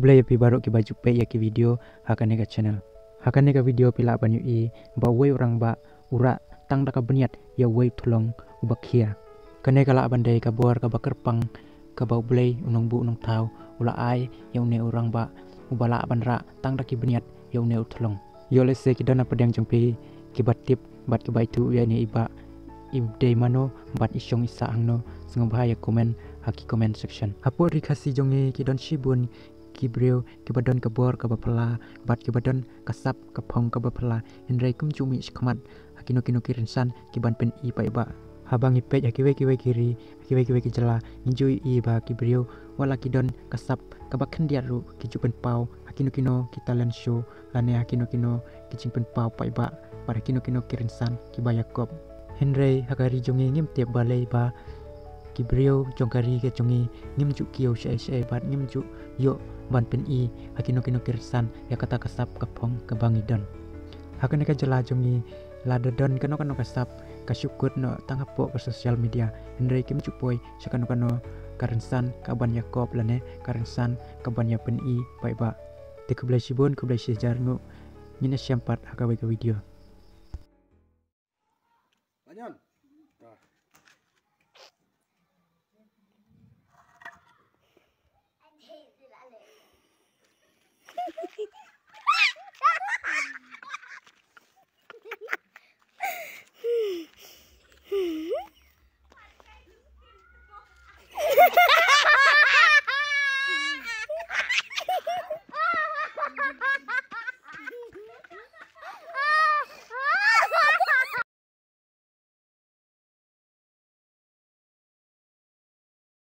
kublai api baru ki baju pe ya ki video hakane ka channel. Hakane ka video pila banyu i ba wei orang ba ura tang da ka beniat ya wei tulong ubakia. Kane kala bandai ka bor ka bakerpang ka bau blai unong bu unong tau ula ai ya une orang ba ubala bandra tang da ki beniat ya une utulong. Yo lese ki dana pedang jengpi ki batip bat ki baitu ya ni iba ibdei mano bat isyong isa angno sengom bahaya komen haki comment section. Hapo rikasi jongi ki don shibun ki breu ki badon ka bor ka bapala bat ki badon kasap ka pong ka bapala henrei kum cumi shkamat hakino kino kirinsan ki ban pen i pa iba habang ipet kiwe kiri kiwe ki jela injui i ba ki breu wala ki don kasap ka bakhan diaru ki jupen pau hakino kino ki talent show lane hakino kino ki jingpen pau pa iba para kino kino kirinsan ki bayakob henrei hakari jongi ngim tiap balai ba ki breu jongkari ke jongi ngim ju kio she bat ngim ju yo ban pen i hakino kino kirsan ya kata kasap kapong ke bangidon hakane ka jela jongi lada don kano kasap ka syukur no tangapo ke sosial media henrei kim cupoi sakano karensan kaban yakob lane karensan kaban ya pen i bai ba te kublai sibun kublai sejar no nyine syampat hakawe ke video Lanyon. Dah.